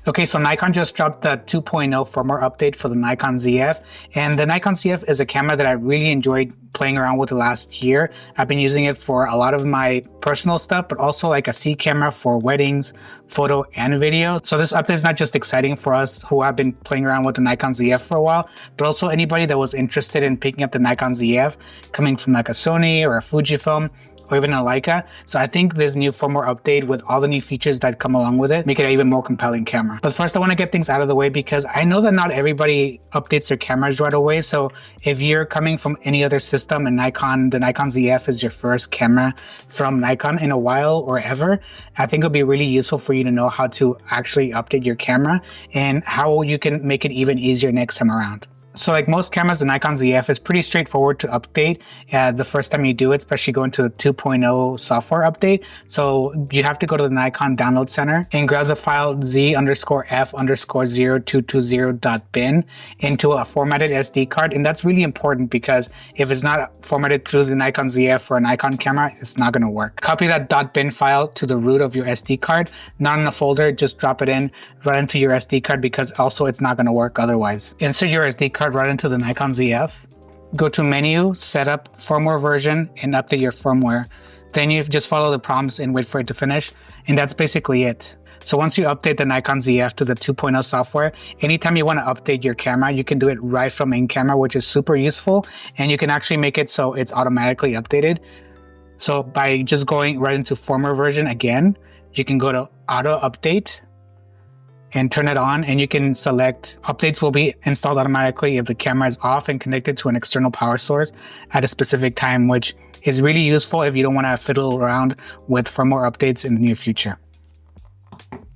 Okay, so Nikon just dropped the 2.0 firmware update for the Nikon ZF, and the Nikon ZF is a camera that I really enjoyed playing around with the last year. I've been using it for a lot of my personal stuff, but also like a C camera for weddings, photo, and video. So this update is not just exciting for us who have been playing around with the Nikon ZF for a while, but also anybody that was interested in picking up the Nikon ZF coming from like a Sony or a Fujifilm, or even a Leica. So I think this new firmware update with all the new features that come along with it make it an even more compelling camera. But first I want to get things out of the way because I know that not everybody updates their cameras right away. So if you're coming from any other system and the Nikon ZF is your first camera from Nikon in a while or ever, I think it'll be really useful for you to know how to actually update your camera and how you can make it even easier next time around. So like most cameras, the Nikon ZF is pretty straightforward to update the first time you do it, especially going to the 2.0 software update. So you have to go to the Nikon Download Center and grab the file z_f_0220.bin into a formatted SD card. And that's really important because if it's not formatted through the Nikon ZF or a Nikon camera, it's not going to work. Copy that .bin file to the root of your SD card, not in a folder, just drop it in right into your SD card because also it's not going to work otherwise. Insert your SD card right into the Nikon ZF. Go to Menu, Setup, Firmware Version, and update your firmware. Then you just follow the prompts and wait for it to finish, and that's basically it. So once you update the Nikon ZF to the 2.0 software, anytime you want to update your camera, you can do it right from in-camera, which is super useful, and you can actually make it so it's automatically updated. So by just going right into Firmware Version again, you can go to Auto Update, and turn it on, and you can select updates will be installed automatically if the camera is off and connected to an external power source at a specific time, which is really useful if you don't want to fiddle around with firmware updates in the near future.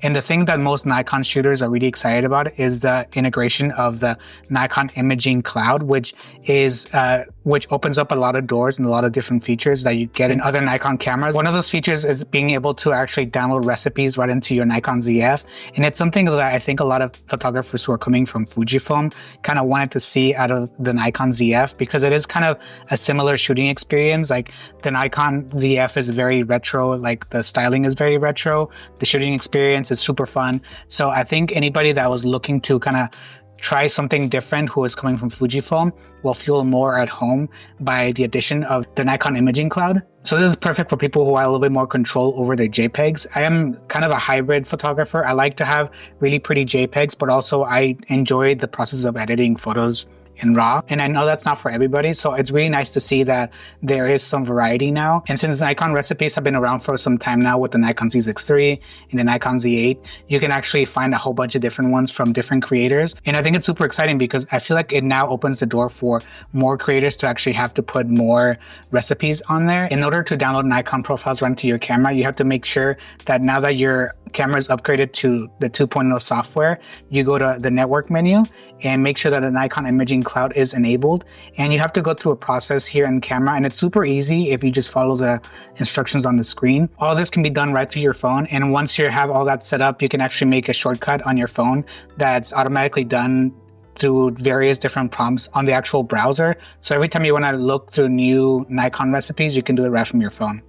And the thing that most Nikon shooters are really excited about is the integration of the Nikon Imaging Cloud, which opens up a lot of doors and a lot of different features that you get in other Nikon cameras. One of those features is being able to actually download recipes right into your Nikon ZF. And it's something that I think a lot of photographers who are coming from Fujifilm kind of wanted to see out of the Nikon ZF because it is kind of a similar shooting experience. Like the Nikon ZF is very retro, like the styling is very retro. The shooting experience is super fun. So I think anybody that was looking to kind of try something different who is coming from Fujifilm will feel more at home by the addition of the Nikon Imaging Cloud. So this is perfect for people who want a little bit more control over their JPEGs. I am kind of a hybrid photographer. I like to have really pretty JPEGs, but also I enjoy the process of editing photos in RAW. And I know that's not for everybody, so it's really nice to see that there is some variety now. And since Nikon Recipes have been around for some time now with the Nikon Z6 III and the Nikon Z8, you can actually find a whole bunch of different ones from different creators. And I think it's super exciting because I feel like it now opens the door for more creators to actually have to put more recipes on there. In order to download Nikon profiles right into your camera, you have to make sure that now that your camera is upgraded to the 2.0 software, you go to the network menu and make sure that the Nikon Imaging Cloud is enabled. And you have to go through a process here in camera, and it's super easy if you just follow the instructions on the screen. All this can be done right through your phone, and once you have all that set up, you can actually make a shortcut on your phone that's automatically done through various different prompts on the actual browser. So every time you want to look through new Nikon recipes, you can do it right from your phone.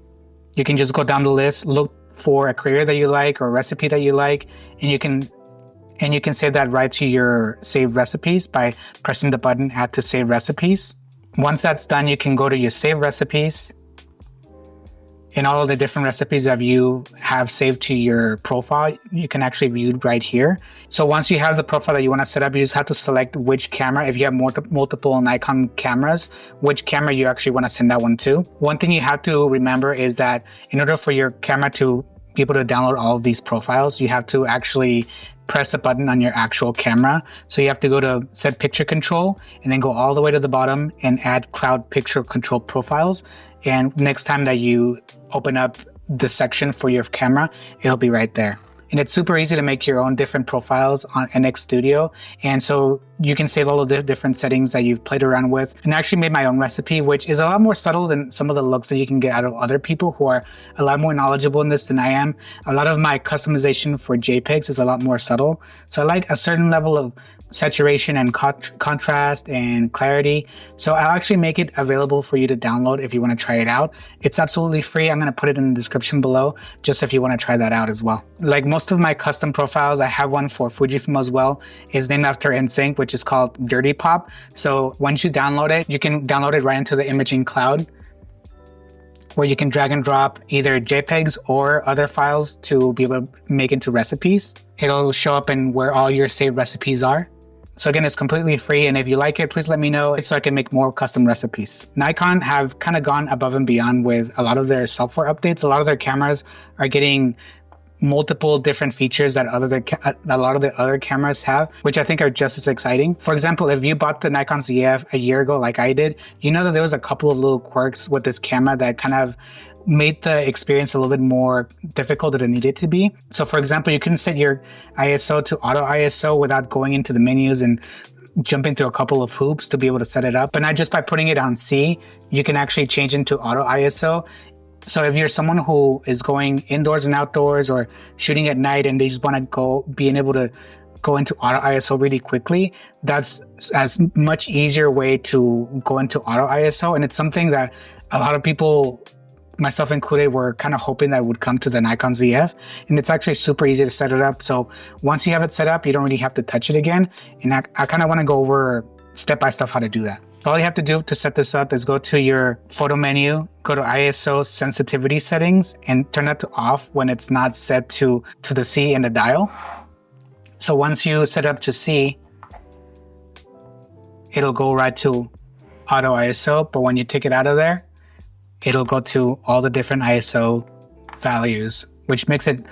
You can just go down the list, look for a creator that you like or a recipe that you like, and you can save that right to your saved recipes by pressing the button Add to Save Recipes. Once that's done, you can go to your Save Recipes, and all of the different recipes that you have saved to your profile, you can actually view right here. So once you have the profile that you want to set up, you just have to select which camera, if you have multiple Nikon cameras, which camera you actually want to send that one to. One thing you have to remember is that in order for your camera to be able to download all of these profiles, you have to actually press a button on your actual camera. So you have to go to Set Picture Control and then go all the way to the bottom and add Cloud Picture Control Profiles. And next time that you open up the section for your camera, it'll be right there. And it's super easy to make your own different profiles on NX Studio. And so you can save all of the different settings that you've played around with, and I actually made my own recipe, which is a lot more subtle than some of the looks that you can get out of other people who are a lot more knowledgeable in this than I am. A lot of my customization for JPEGs is a lot more subtle. So I like a certain level of saturation and contrast and clarity. So I'll actually make it available for you to download if you want to try it out. It's absolutely free. I'm going to put it in the description below, just if you want to try that out as well. Like most of my custom profiles, I have one for Fujifilm as well. It's named after NSYNC, which is called Dirty Pop. So once you download it, you can download it right into the imaging cloud, where you can drag and drop either JPEGs or other files to be able to make into recipes. It'll show up in where all your saved recipes are. So again, it's completely free, and if you like it, please let me know so I can make more custom recipes. Nikon have kind of gone above and beyond with a lot of their software updates. A lot of their cameras are getting multiple different features that a lot of the other cameras have, which I think are just as exciting. For example, if you bought the Nikon ZF a year ago like I did, you know that there was a couple of little quirks with this camera that kind of made the experience a little bit more difficult than it needed to be. So for example, you can set your ISO to auto ISO without going into the menus and jumping through a couple of hoops to be able to set it up. But not just by putting it on C, you can actually change into auto ISO. So if you're someone who is going indoors and outdoors or shooting at night and they just want to being able to go into auto ISO really quickly, that's a much easier way to go into auto ISO. And it's something that a lot of people, myself included, were kind of hoping that would come to the Nikon ZF, and it's actually super easy to set it up. So once you have it set up, you don't really have to touch it again. And I kind of want to go over step-by-step how to do that. All you have to do to set this up is go to your photo menu, go to ISO sensitivity settings, and turn that to off when it's not set to the C in the dial. So once you set up to C, it'll go right to auto ISO, but when you take it out of there, it'll go to all the different ISO values, which makes it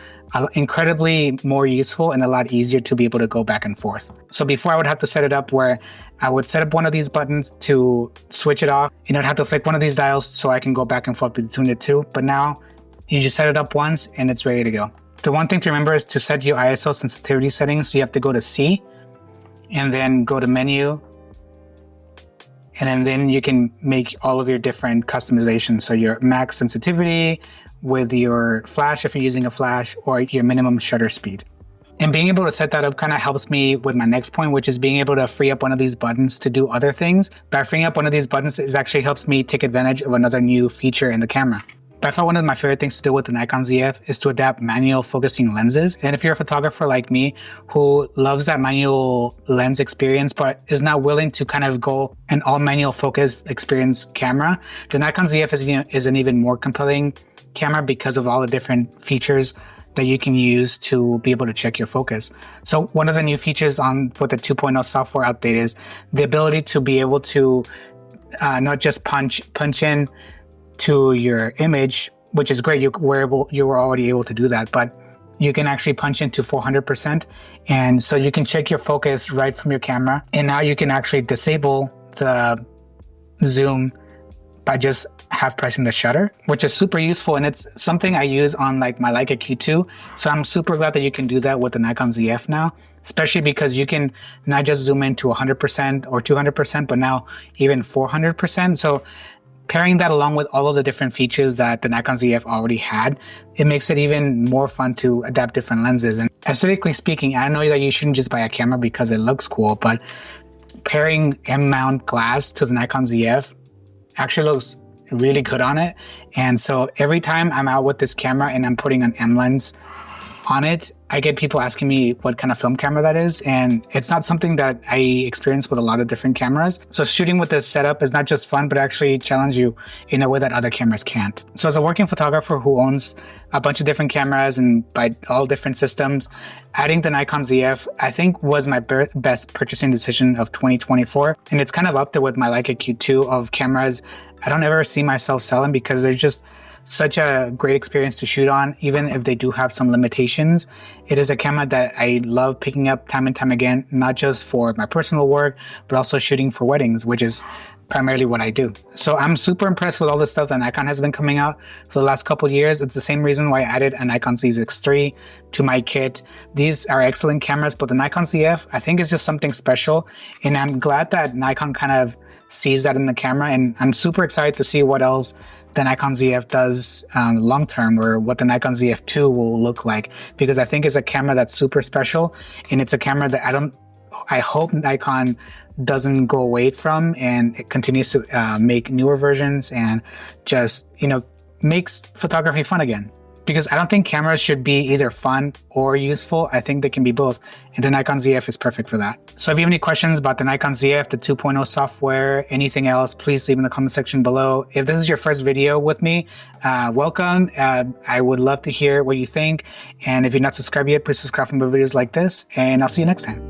incredibly more useful and a lot easier to be able to go back and forth. So before I would have to set it up where I would set up one of these buttons to switch it off, and I'd have to flick one of these dials so I can go back and forth between the two. But now you just set it up once and it's ready to go. The one thing to remember is to set your ISO sensitivity settings. So you have to go to C and then go to menu, and then you can make all of your different customizations. So your max sensitivity with your flash, if you're using a flash, or your minimum shutter speed. And being able to set that up kind of helps me with my next point, which is being able to free up one of these buttons to do other things. By freeing up one of these buttons, it actually helps me take advantage of another new feature in the camera. By far, one of my favorite things to do with the Nikon ZF is to adapt manual focusing lenses. And if you're a photographer like me who loves that manual lens experience, but is not willing to kind of go an all manual focus experience camera, the Nikon ZF is an even more compelling camera because of all the different features that you can use to be able to check your focus. So one of the new features with the 2.0 software update is the ability to be able to not just punch in to your image, which is great. You were already able to do that, but you can actually punch into 400%. And so you can check your focus right from your camera. And now you can actually disable the zoom by just pressing the shutter, which is super useful. And it's something I use on like my Leica Q2. So I'm super glad that you can do that with the Nikon ZF now, especially because you can not just zoom in to 100% or 200%, but now even 400%. So pairing that along with all of the different features that the Nikon ZF already had, it makes it even more fun to adapt different lenses. And aesthetically speaking, I know that you shouldn't just buy a camera because it looks cool, but pairing M-mount glass to the Nikon ZF actually looks really good on it. And so every time I'm out with this camera and I'm putting an M lens on it, I get people asking me what kind of film camera that is, and it's not something that I experience with a lot of different cameras. So shooting with this setup is not just fun, but actually challenge you in a way that other cameras can't. So as a working photographer who owns a bunch of different cameras and by all different systems, adding the Nikon ZF, I think was my best purchasing decision of 2024. And it's kind of up there with my Leica Q2 of cameras I don't ever see myself selling because there's just such a great experience to shoot on, even if they do have some limitations. It is a camera that I love picking up time and time again, not just for my personal work, but also shooting for weddings, which is primarily what I do. So I'm super impressed with all the stuff that Nikon has been coming out for the last couple of years. It's the same reason why I added a Nikon Z6 to my kit. These are excellent cameras, but the Nikon ZF, I think, is just something special. And I'm glad that Nikon kind of sees that in the camera. And I'm super excited to see what else the Nikon ZF does long term, or what the Nikon ZF2 will look like, because I think it's a camera that's super special, and it's a camera that I hope Nikon doesn't go away from, and it continues to make newer versions and just, you know, makes photography fun again. Because I don't think cameras should be either fun or useful. I think they can be both, and the Nikon ZF is perfect for that. So if you have any questions about the Nikon ZF, the 2.0 software, anything else, please leave in the comment section below. If this is your first video with me, welcome. I would love to hear what you think. And if you're not subscribed yet, please subscribe for more videos like this, and I'll see you next time.